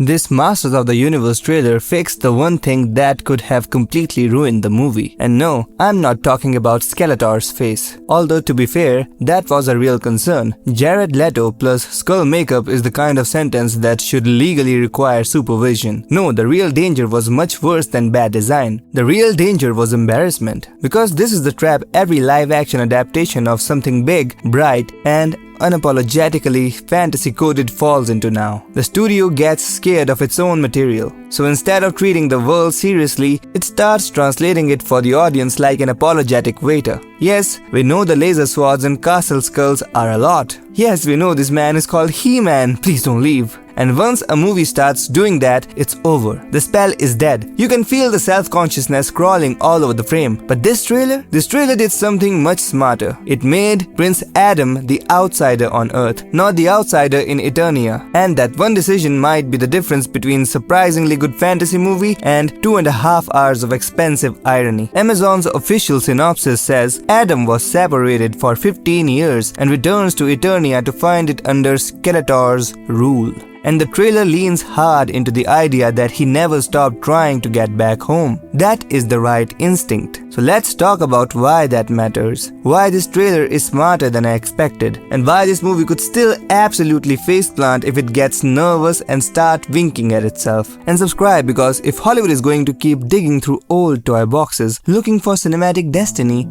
This Masters of the Universe trailer fixed the one thing that could have completely ruined the movie. And no, I'm not talking about Skeletor's face. Although to be fair, that was a real concern. Jared Leto plus skull makeup is the kind of sentence that should legally require supervision. No, the real danger was much worse than bad design. The real danger was embarrassment. Because this is the trap every live-action adaptation of something big, bright, and unapologetically fantasy-coded falls into now. The studio gets scared of its own material. So instead of treating the world seriously, it starts translating it for the audience like an apologetic waiter. Yes, we know the laser swords and castle skulls are a lot. Yes, we know this man is called He-Man, please don't leave. And once a movie starts doing that, it's over. The spell is dead. You can feel the self-consciousness crawling all over the frame. But this trailer did something much smarter. It made Prince Adam the outsider on Earth, not the outsider in Eternia. And that one decision might be the difference between surprisingly good fantasy movie and 2.5 hours of expensive irony. Amazon's official synopsis says Adam was separated for 15 years and returns to Eternia to find it under Skeletor's rule. And the trailer leans hard into the idea that he never stopped trying to get back home. That is the right instinct. So let's talk about why that matters, why this trailer is smarter than I expected, and why this movie could still absolutely faceplant if it gets nervous and start winking at itself. And subscribe, because if Hollywood is going to keep digging through old toy boxes looking for cinematic destiny,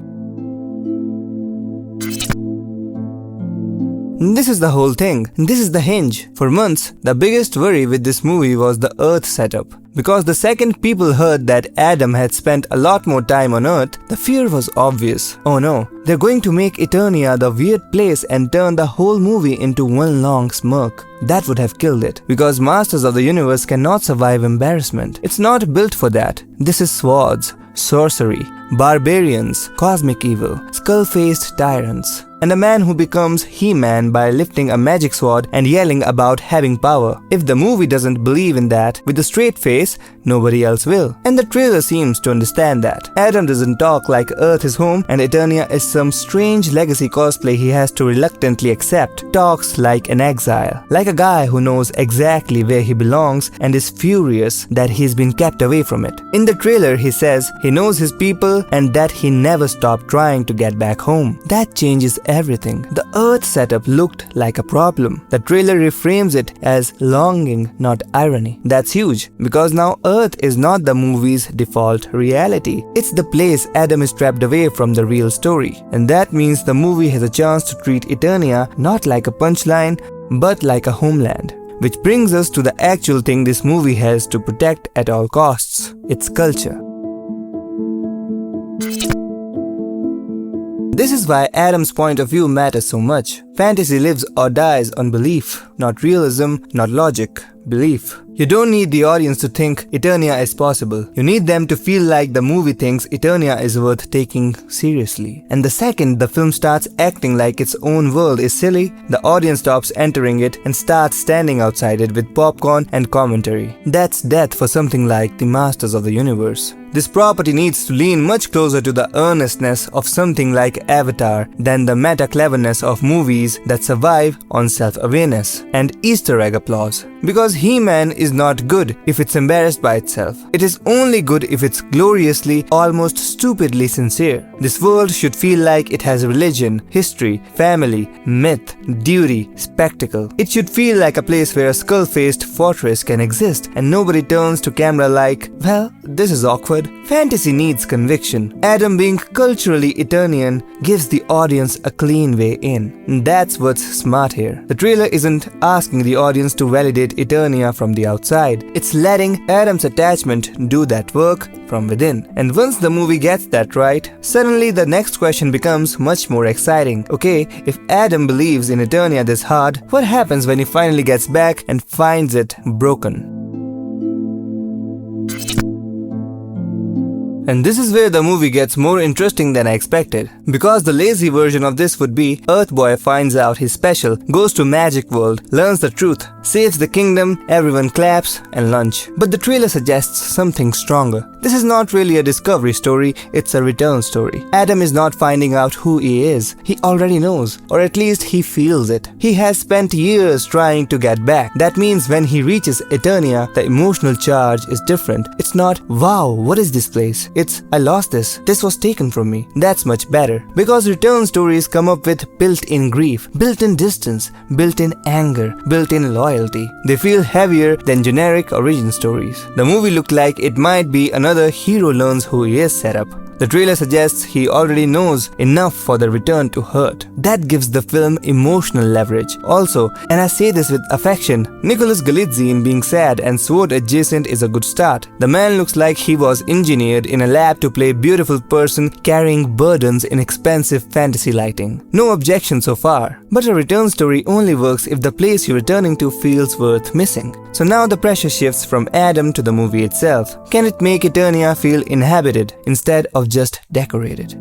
this is the whole thing. This is the hinge. For months, the biggest worry with this movie was the Earth setup. Because the second people heard that Adam had spent a lot more time on Earth, the fear was obvious. Oh no, they're going to make Eternia the weird place and turn the whole movie into one long smirk. That would have killed it. Because Masters of the Universe cannot survive embarrassment. It's not built for that. This is swords, sorcery, barbarians, cosmic evil, skull-faced tyrants, and a man who becomes He-Man by lifting a magic sword and yelling about having power. If the movie doesn't believe in that with a straight face, nobody else will. And the trailer seems to understand that. Adam doesn't talk like Earth is home and Eternia is some strange legacy cosplay he has to reluctantly accept. Talks like an exile, like a guy who knows exactly where he belongs and is furious that he's been kept away from it. In the trailer, he says he knows his people and that he never stopped trying to get back home. That changes everything. The Earth setup looked like a problem. The trailer reframes it as longing, not irony. That's huge, because now Earth is not the movie's default reality. It's the place Adam is trapped away from the real story. And that means the movie has a chance to treat Eternia not like a punchline, but like a homeland. Which brings us to the actual thing this movie has to protect at all costs: its culture. This is why Adam's point of view matters so much. Fantasy lives or dies on belief, not realism, not logic, belief. You don't need the audience to think Eternia is possible. You need them to feel like the movie thinks Eternia is worth taking seriously. And the second the film starts acting like its own world is silly, the audience stops entering it and starts standing outside it with popcorn and commentary. That's death for something like the Masters of the Universe. This property needs to lean much closer to the earnestness of something like Avatar than the meta-cleverness of movies that survive on self-awareness and Easter egg applause. Because He-Man is not good if it's embarrassed by itself. It is only good if it's gloriously, almost stupidly sincere. This world should feel like it has religion, history, family, myth, duty, spectacle. It should feel like a place where a skull-faced fortress can exist and nobody turns to camera like, well, this is awkward. Fantasy needs conviction. Adam being culturally Eternian gives the audience a clean way in. And that's what's smart here. The trailer isn't asking the audience to validate Eternia from the outside. It's letting Adam's attachment do that work from within. And once the movie gets that right, suddenly the next question becomes much more exciting. Okay, if Adam believes in Eternia this hard, what happens when he finally gets back and finds it broken? And this is where the movie gets more interesting than I expected. Because the lazy version of this would be Earth Boy finds out he's special, goes to Magic World, learns the truth, saves the kingdom, everyone claps, and lunch. But the trailer suggests something stronger. This is not really a discovery story, it's a return story. Adam is not finding out who he is. He already knows, or at least he feels it. He has spent years trying to get back. That means when he reaches Eternia, the emotional charge is different. It's not, wow, what is this place? It's, I lost this. This was taken from me. That's much better. Because return stories come up with built-in grief, built-in distance, built-in anger, built-in loyalty. They feel heavier than generic origin stories. The movie looked like it might be another hero learns who he is setup. The trailer suggests he already knows enough for the return to hurt. That gives the film emotional leverage. Also, and I say this with affection, Nicholas Galitzine being sad and sword adjacent is a good start. The man looks like he was engineered in a lab to play a beautiful person carrying burdens in expensive fantasy lighting. No objection so far. But a return story only works if the place you're returning to feels worth missing. So now the pressure shifts from Adam to the movie itself. Can it make Eternia feel inhabited instead of just decorated?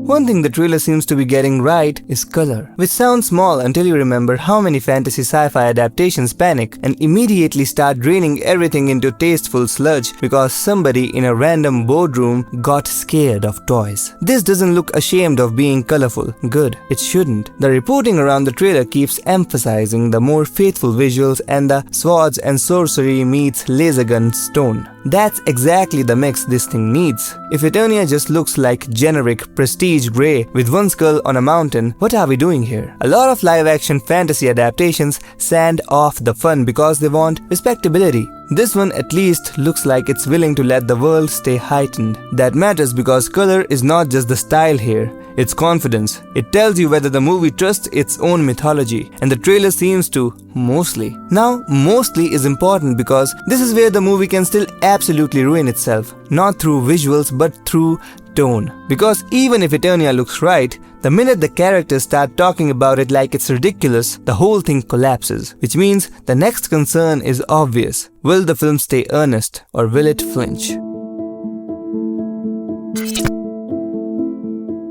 One thing the trailer seems to be getting right is color, which sounds small until you remember how many fantasy sci-fi adaptations panic and immediately start draining everything into tasteful sludge because somebody in a random boardroom got scared of toys. This doesn't look ashamed of being colorful. Good, it shouldn't. The reporting around the trailer keeps emphasizing the more faithful visuals and the swords and sorcery meets laser gun stone. That's exactly the mix this thing needs. If Eternia just looks like generic prestige grey with one skull on a mountain, what are we doing here? A lot of live-action fantasy adaptations sand off the fun because they want respectability. This one at least looks like it's willing to let the world stay heightened. That matters because color is not just the style here, it's confidence. It tells you whether the movie trusts its own mythology, and the trailer seems to, mostly. Now, mostly is important because this is where the movie can still absolutely ruin itself. Not through visuals but through tone. Because even if Eternia looks right, the minute the characters start talking about it like it's ridiculous, the whole thing collapses. Which means the next concern is obvious. Will the film stay earnest or will it flinch?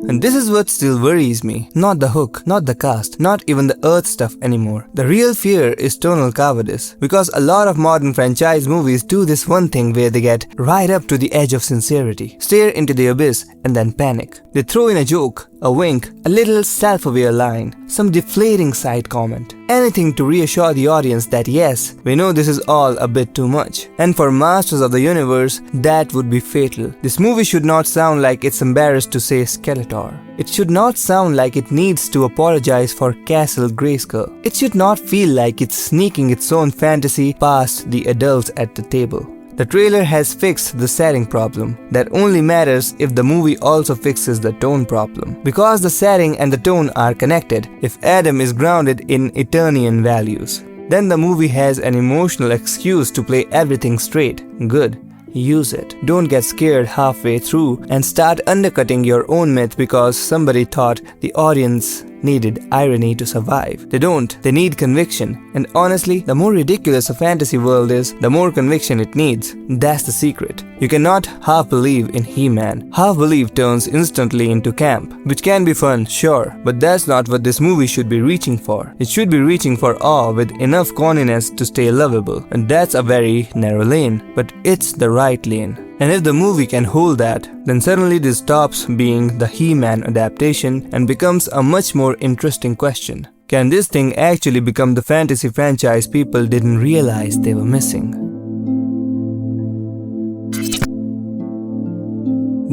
And this is what still worries me. Not the hook, not the cast, not even the Earth stuff anymore. The real fear is tonal cowardice. Because a lot of modern franchise movies do this one thing where they get right up to the edge of sincerity, stare into the abyss, and then panic. They throw in a joke, a wink, a little self-aware line, some deflating side comment. Anything to reassure the audience that yes, we know this is all a bit too much. And for Masters of the Universe, that would be fatal. This movie should not sound like it's embarrassed to say Skeletor. It should not sound like it needs to apologize for Castle Grayskull. It should not feel like it's sneaking its own fantasy past the adults at the table. The trailer has fixed the setting problem. That only matters if the movie also fixes the tone problem. Because the setting and the tone are connected, if Adam is grounded in Eternian values, then the movie has an emotional excuse to play everything straight. Good. Use it. Don't get scared halfway through and start undercutting your own myth because somebody thought the audience needed irony to survive. They don't. They need conviction. And honestly, the more ridiculous a fantasy world is, the more conviction it needs. That's the secret. You cannot half believe in He-Man. Half belief turns instantly into camp, which can be fun, sure, but that's not what this movie should be reaching for. It should be reaching for awe with enough corniness to stay lovable. And that's a very narrow lane, but it's the right lane. And if the movie can hold that, then suddenly this stops being the He-Man adaptation and becomes a much more interesting question. Can this thing actually become the fantasy franchise people didn't realize they were missing?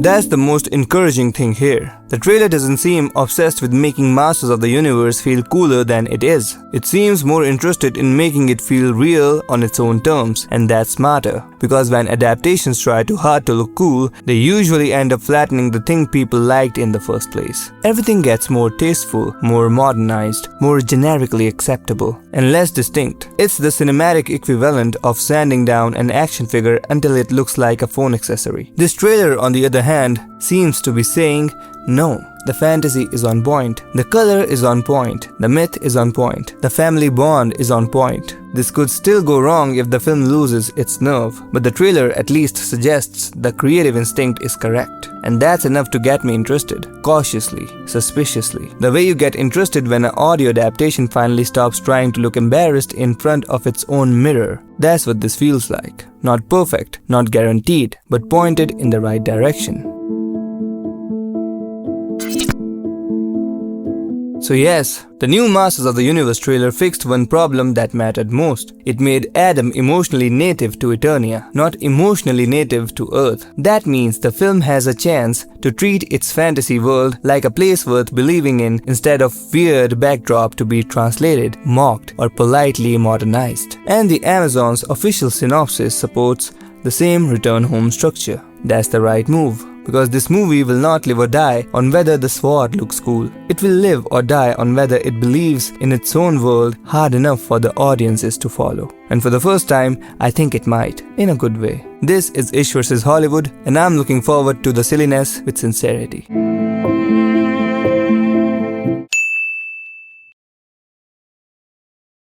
That's the most encouraging thing here. The trailer doesn't seem obsessed with making Masters of the Universe feel cooler than it is. It seems more interested in making it feel real on its own terms, and that's smarter. Because when adaptations try too hard to look cool, they usually end up flattening the thing people liked in the first place. Everything gets more tasteful, more modernized, more generically acceptable, and less distinct. It's the cinematic equivalent of sanding down an action figure until it looks like a phone accessory. This trailer, on the other hand, seems to be saying, No. The fantasy is on point, the color is on point, the myth is on point, the family bond is on point. This could still go wrong if the film loses its nerve, but the trailer at least suggests the creative instinct is correct. And that's enough to get me interested, cautiously, suspiciously. The way you get interested when an audio adaptation finally stops trying to look embarrassed in front of its own mirror. That's what this feels like. Not perfect, not guaranteed, but pointed in the right direction. So yes, the new Masters of the Universe trailer fixed one problem that mattered most. It made Adam emotionally native to Eternia, not emotionally native to Earth. That means the film has a chance to treat its fantasy world like a place worth believing in instead of weird backdrop to be translated, mocked, or politely modernized. And the Amazon's official synopsis supports the same return home structure. That's the right move. Because this movie will not live or die on whether the sword looks cool. It will live or die on whether it believes in its own world hard enough for the audiences to follow. And for the first time, I think it might, in a good way. This is Ish vs. Hollywood, and I'm looking forward to the silliness with sincerity.